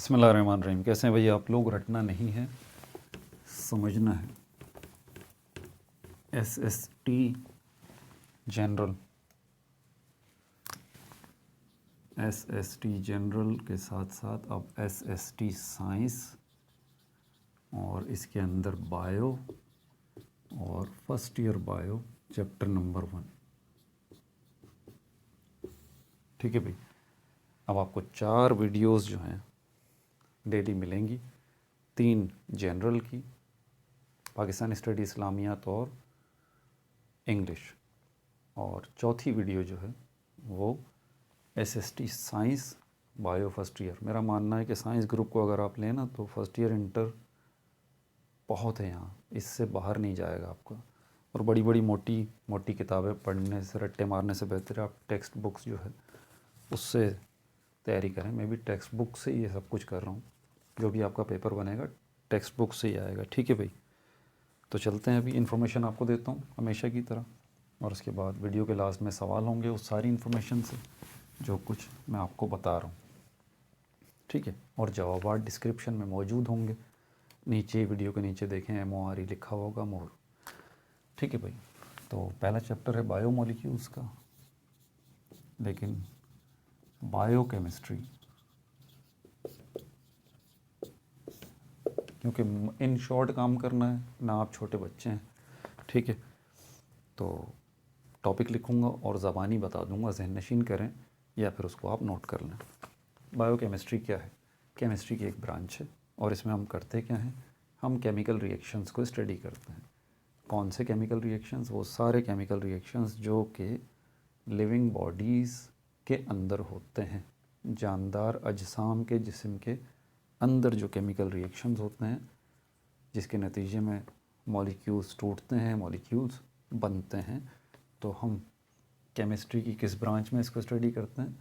बिस्मिल्लाहिर्रहमानिर्रहीम। कैसे हैं भैया आप लोग? रटना नहीं है, समझना है। SST जनरल, SST जनरल के साथ साथ अब SST साइंस और इसके अंदर बायो और first year bio chapter number 1। ठीक है भाई। अब आपको 4 वीडियोस जो हैं डेली मिलेंगी। 3 जनरल की, पाकिस्तानी स्टडी इस्लामियात और इंग्लिश, और चौथी वीडियो जो है वो SST science bio first year. मेरा मानना है कि साइंस ग्रुप को अगर आप लें ना तो फर्स्ट ईयर इंटर बहुत है यहाँ, इससे बाहर नहीं जाएगा आपका। और बड़ी बड़ी मोटी मोटी किताबें पढ़ने से, रट्टे मारने से बेहतर है आप टेक्स्ट बुक्स जो है उससे तैयारी करें। मैं भी टेक्स्ट बुक से ये सब कुछ कर रहा हूँ, जो भी आपका पेपर बनेगा टेक्स्ट बुक से ही आएगा। ठीक है भाई, तो चलते हैं। अभी इन्फॉर्मेशन आपको देता हूँ हमेशा की तरह, और उसके बाद वीडियो के लास्ट में सवाल होंगे उस सारी इन्फॉर्मेशन से जो कुछ मैं आपको बता रहा हूँ। ठीक है, और जवाब डिस्क्रिप्शन में मौजूद होंगे, नीचे वीडियो के नीचे देखें MORE लिखा होगा, मोर। ठीक है भाई, तो पहला चैप्टर है बायोमोलिक्यूल्स का, लेकिन बायोकेमिस्ट्री, क्योंकि इन शॉर्ट काम करना है ना, आप छोटे बच्चे हैं। ठीक है, तो टॉपिक लिखूंगा और ज़बानी बता दूंगा, ज़हन नशीन करें या फिर उसको आप नोट कर लें। बायोकेमिस्ट्री क्या है? केमिस्ट्री की एक ब्रांच है, और इसमें हम करते क्या हैं, हम केमिकल रिएक्शंस को स्टडी करते हैं। कौन से केमिकल रिएक्शंस? वो सारे केमिकल रिएक्शंस जो कि लिविंग बॉडीज़ के अंदर होते हैं, जानदार अजसाम के जिस्म के अंदर जो केमिकल रिएक्शंस होते हैं, जिसके नतीजे में मॉलिक्यूल्स टूटते हैं, मॉलिक्यूल्स बनते हैं। तो हम केमिस्ट्री की किस ब्रांच में इसको स्टडी करते हैं?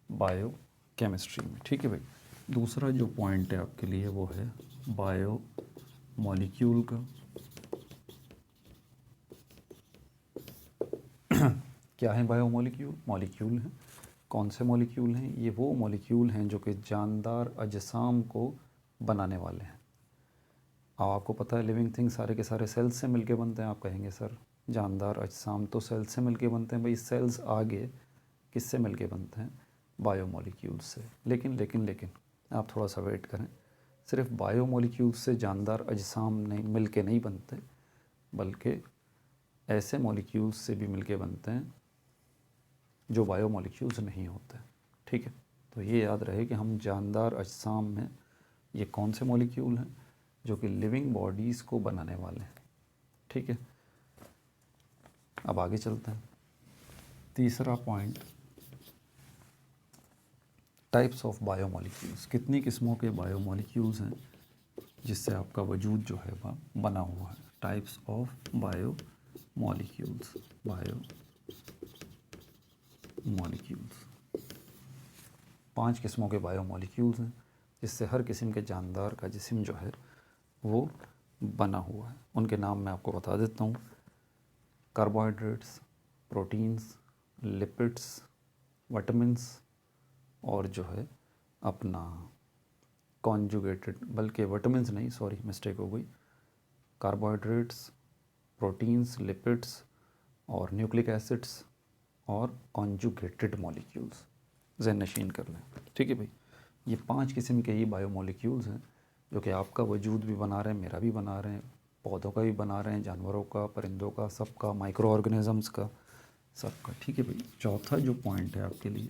बायो केमिस्ट्री में। ठीक है भाई। दूसरा जो पॉइंट है आपके लिए वो है बायो मॉलिक्यूल का। क्या है बायो मॉलिक्यूल? मॉलिक्यूल हैं। कौन से मॉलिक्यूल हैं? ये वो मॉलिक्यूल हैं जो कि जानदार अजसाम को बनाने वाले हैं। अब आपको पता है लिविंग थिंग सारे के सारे सेल्स से मिलके बनते हैं। आप कहेंगे सर जानदार अजसाम तो सेल्स से मिलके बनते हैं। भाई सेल्स आगे किससे मिलके बनते हैं? बायोमोलिक्यूल्स से। लेकिन आप थोड़ा सा वेट करें। सिर्फ बायोमोलिक्यूल्स से जानदार अजसाम नहीं मिलके नहीं बनते, बल्कि ऐसे मॉलिक्यूल्स से भी मिलके बनते हैं जो बायोमोलिक्यूल्स नहीं होते। ठीक है, तो ये याद रहे कि हम जानदार अजसाम में ये कौन से मॉलिक्यूल हैं जो कि लिविंग बॉडीज़ को बनाने वाले हैं। ठीक है, अब आगे चलते हैं। तीसरा पॉइंट, टाइप्स ऑफ बायोमोलिक्यूल्स। कितनी किस्मों के बायोमोलिक्यूल्स हैं जिससे आपका वजूद जो है वह बना हुआ है? टाइप्स ऑफ बायोमोलिक्यूल्स, बायोमोलिक्यूल्स 5 किस्मों के बायोमोलिक्यूल्स हैं जिससे हर किस्म के जानदार का जिस्म जो है वो बना हुआ है। उनके नाम मैं आपको बता देता हूँ। कार्बोहाइड्रेट्स, प्रोटीन्स, लिपिड्स, विटामिन्स, और जो है अपना कॉन्जुगेटेड, बल्कि विटामिन्स नहीं, सॉरी मिस्टेक हो गई। कार्बोहाइड्रेट्स, प्रोटीन्स, लिपिड्स और न्यूक्लिक एसिड्स और कॉन्जुगेटेड मॉलिक्यूल्स। ज़हन नशीन कर लें। ठीक है भाई, ये 5 किस्म के ही बायोमोलिक्यूल्स हैं जो कि आपका वजूद भी बना रहे हैं, मेरा भी बना रहे हैं, पौधों का भी बना रहे हैं, जानवरों का, परिंदों का, सबका, माइक्रो ऑर्गेनिजम्स का, सबका। ठीक है भाई। चौथा जो पॉइंट है आपके लिए,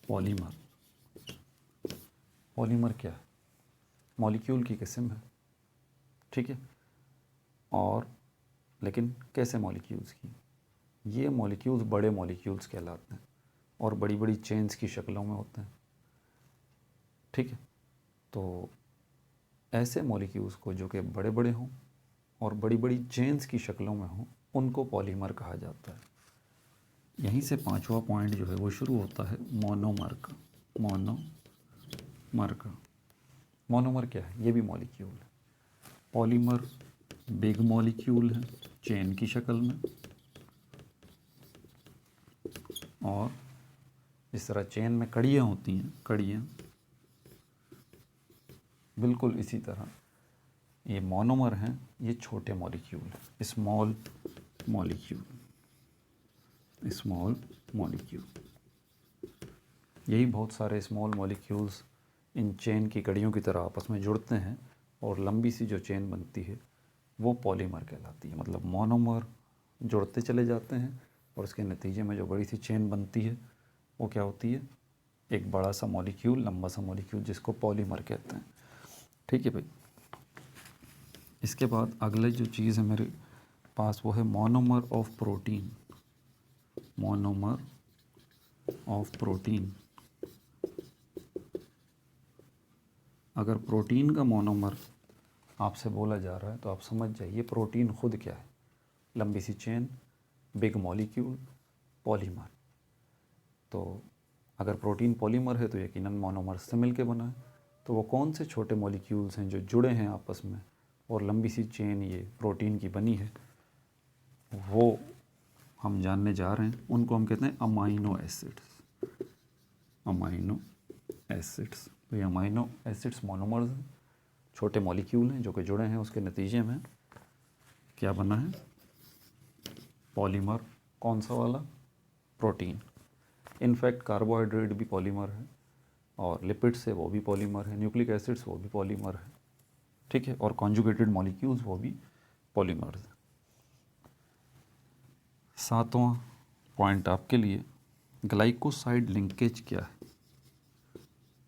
पॉलीमर। पॉलीमर क्या है? मॉलिक्यूल की किस्म है। ठीक है, और लेकिन कैसे मॉलिक्यूल्स की? ये मॉलिक्यूल्स बड़े मॉलिक्यूल्स कहलाते हैं और बड़ी बड़ी चेन्स की शक्लों में होते हैं। ठीक है, तो ऐसे मॉलिक्यूल्स को जो कि बड़े बड़े हों और बड़ी बड़ी चेन्स की शक्लों में हों, उनको पॉलीमर कहा जाता है। यहीं से 5वां पॉइंट जो है वो शुरू होता है मोनोमर का। मोनोमर का, मोनोमर क्या है? ये भी मॉलिक्यूल है। पॉलीमर बिग मॉलिक्यूल है चेन की शक्ल में, और जिस तरह चेन में कड़ियाँ होती हैं, कड़ियाँ बिल्कुल इसी तरह ये मोनोमर हैं, ये छोटे मॉलिक्यूल हैं, स्मॉल मॉलिक्यूल, स्मॉल मॉलिक्यूल। यही बहुत सारे स्मॉल मॉलिक्यूल्स इन चेन की कड़ियों की तरह आपस में जुड़ते हैं और लंबी सी जो चेन बनती है वो पॉलीमर कहलाती है। मतलब मोनोमर जुड़ते चले जाते हैं और इसके नतीजे में जो बड़ी सी चेन बनती है वो क्या होती है, एक बड़ा सा मॉलिक्यूल, लंबा सा मॉलिक्यूल, जिसको पॉलीमर कहते हैं। ठीक है भाई। इसके बाद अगले जो चीज़ है मेरे पास वो है monomer of protein. Monomer of protein. अगर प्रोटीन का मोनोमर आपसे बोला जा रहा है तो आप समझ जाइए प्रोटीन खुद क्या है, लंबी सी चेन, बिग मॉलिक्यूल, पॉलीमर। तो अगर प्रोटीन पॉलीमर है तो यकीनन मोनोमर से मिल के बना है। तो वो कौन से छोटे मॉलिक्यूल्स हैं जो जुड़े हैं आपस में और लंबी सी चेन ये प्रोटीन की बनी है, वो हम जानने जा रहे हैं। उनको हम कहते हैं अमाइनो एसिड्स। Amino acids. तो ये अमाइनो एसिड्स मोनोमर्स हैं, छोटे मॉलिक्यूल हैं जो कि जुड़े हैं, उसके नतीजे में क्या बना है, पॉलीमर। कौन सा वाला, प्रोटीन। इनफैक्ट कार्बोहाइड्रेट भी पॉलीमर है और लिपिड्स है वो भी पॉलीमर है, न्यूक्लिक एसिड्स वो भी पॉलीमर है। ठीक है। और कॉन्जुगेटेड मॉलिक्यूल्स वो भी पॉलीमर्स हैं। सातवां पॉइंट आपके लिए, ग्लाइकोसाइड लिंकेज क्या है।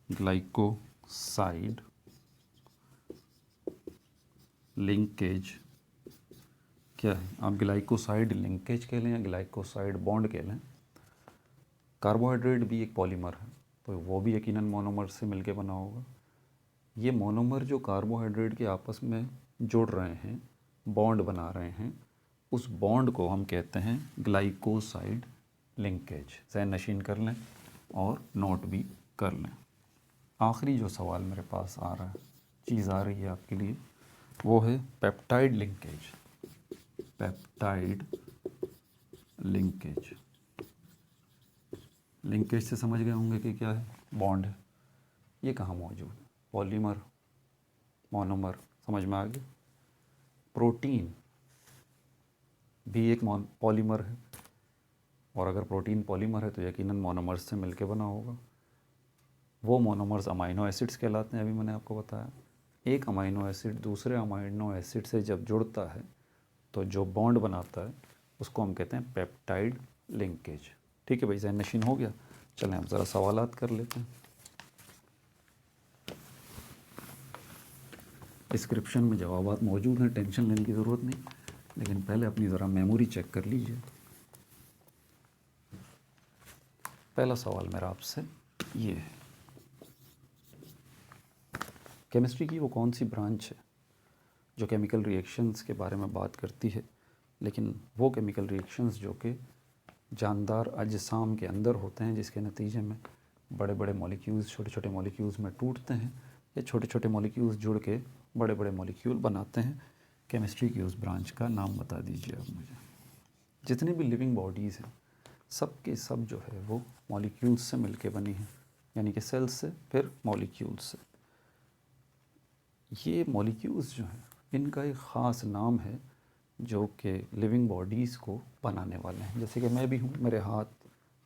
ग्लाइकोसाइड लिंकेज क्या है। आप ग्लाइकोसाइड लिंकेज कह लें या ग्लाइकोसाइड बॉन्ड कह लें, कार्बोहाइड्रेट भी एक पॉलीमर है तो वो भी यकीनन मोनोमर से मिलके बना होगा। ये मोनोमर जो कार्बोहाइड्रेट के आपस में जुड़ रहे हैं, बॉन्ड बना रहे हैं, उस बॉन्ड को हम कहते हैं ग्लाइकोसाइड लिंकेज। ज़हन नशीन कर लें और नोट भी कर लें। आखिरी जो सवाल मेरे पास आ रहा है, चीज़ आ रही है आपके लिए, वो है peptide linkage. Peptide linkage. Linkage से समझ गए होंगे कि क्या है, बॉन्ड है। ये कहाँ मौजूद है, पॉलीमर, मोनोमर, समझ में आ गया। प्रोटीन भी एक पॉलीमर है और अगर प्रोटीन पॉलीमर है तो यकीनन मोनोमर्स से मिलके बना होगा। वो मोनोमर्स अमाइनो एसिड्स कहलाते हैं। अभी मैंने आपको बताया, एक अमाइनो एसिड दूसरे अमाइनो एसिड से जब जुड़ता है तो जो बॉन्ड बनाता है उसको हम कहते हैं पेप्टाइड लिंकेज। ठीक है भाई, ज़हन नशीन हो गया। चलें अब ज़रा सवालात कर लेते हैं। डिस्क्रिप्शन में जवाबात मौजूद हैं, टेंशन लेने की ज़रूरत नहीं, लेकिन पहले अपनी ज़रा मेमोरी चेक कर लीजिए। पहला सवाल मेरा आपसे ये है, केमिस्ट्री की वो कौन सी ब्रांच है जो केमिकल रिएक्शंस के बारे में बात करती है, लेकिन वो केमिकल रिएक्शंस जो कि जानदार अजसाम के अंदर होते हैं, जिसके नतीजे में बड़े बड़े मॉलिक्यूल्स छोटे छोटे मॉलिक्यूल्स में टूटते हैं, या छोटे छोटे मॉलिक्यूल्स जुड़ के बड़े बड़े मॉलिक्यूल बनाते हैं। केमिस्ट्री की उस ब्रांच का नाम बता दीजिए आप मुझे। जितनी भी लिविंग बॉडीज़ हैं सब के सब जो है वो मॉलिक्यूल्स से मिलके बनी हैं, यानी कि सेल्स से फिर मॉलिक्यूल्स से। ये मॉलिक्यूल्स जो हैं इनका एक ख़ास नाम है जो कि लिविंग बॉडीज़ को बनाने वाले हैं। जैसे कि मैं भी हूँ, मेरे हाथ,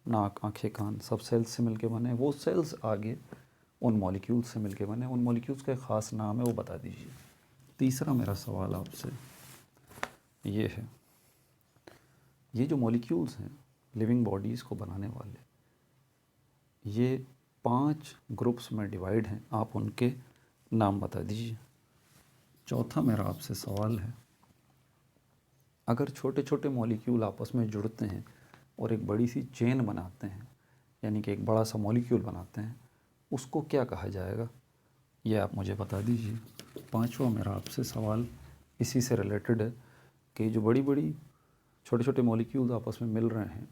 नाक, आँखें, कान सब सेल्स से मिलके बने हैं, वो सेल्स आगे उन मॉलिक्यूल्स से मिलके बने हैं। उन मॉलिक्यूल्स का एक ख़ास नाम है, वो बता दीजिए। तीसरा मेरा सवाल आपसे ये है, ये जो मॉलिक्यूल्स हैं लिविंग बॉडीज़ को बनाने वाले, ये 5 ग्रुप्स में डिवाइड हैं, आप उनके नाम बता दीजिए। चौथा मेरा आपसे सवाल है, अगर छोटे छोटे मॉलिक्यूल आपस में जुड़ते हैं और एक बड़ी सी चेन बनाते हैं, यानी कि एक बड़ा सा मॉलिक्यूल बनाते हैं, उसको क्या कहा जाएगा, ये आप मुझे बता दीजिए। पांचवा मेरा आपसे सवाल इसी से रिलेटेड है कि जो बड़ी बड़ी छोटे छोटे मॉलिक्यूल्स आपस में मिल रहे हैं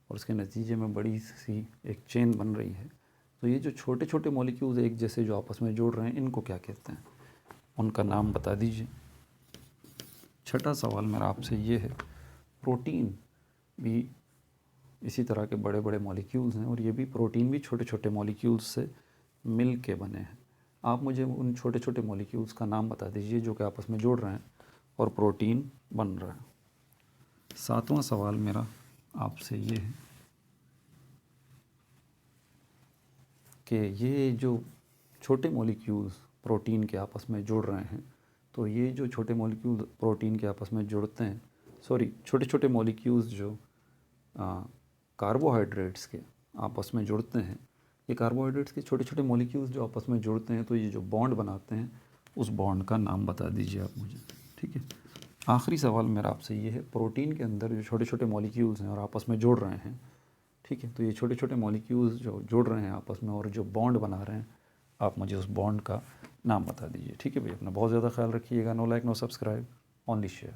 और उसके नतीजे में बड़ी सी एक चेन बन रही है, तो ये जो छोटे छोटे मॉलिक्यूल्स एक जैसे जो आपस में जुड़ रहे हैं, इनको क्या कहते हैं, उनका नाम बता दीजिए। छठा सवाल मेरा आपसे ये है, प्रोटीन भी इसी तरह के बड़े बड़े मॉलिक्यूल्स हैं और ये भी प्रोटीन भी छोटे छोटे मॉलिक्यूल्स से मिल के बने हैं, आप मुझे उन छोटे छोटे मॉलिक्यूल्स का नाम बता दीजिए जो कि आपस में जुड़ रहे हैं और प्रोटीन बन रहा है। 7वां सवाल मेरा आपसे ये है कि ये जो छोटे मॉलिक्यूल्स प्रोटीन के आपस में जुड़ रहे हैं, तो ये जो छोटे मॉलिक्यूल प्रोटीन के आपस में जुड़ते हैं, सॉरी छोटे छोटे मॉलिक्यूल्स जो कार्बोहाइड्रेट्स के आपस में जुड़ते हैं, ये कार्बोहाइड्रेट्स के छोटे छोटे मॉलिक्यूल्स जो आपस में जुड़ते हैं, तो ये जो बॉन्ड बनाते हैं उस बॉन्ड का नाम बता दीजिए आप मुझे। ठीक है, आखिरी सवाल मेरा आपसे ये है, प्रोटीन के अंदर जो छोटे छोटे मॉलिक्यूल्स हैं और आपस में जुड़ रहे हैं, ठीक है, तो ये छोटे छोटे मॉलिक्यूल्स जो जुड़ रहे हैं आपस में और जो बॉन्ड बना रहे हैं, आप मुझे उस बॉन्ड का नाम बता दीजिए। ठीक है भाई, अपना बहुत ज़्यादा ख्याल रखिएगा। No like no subscribe, only share.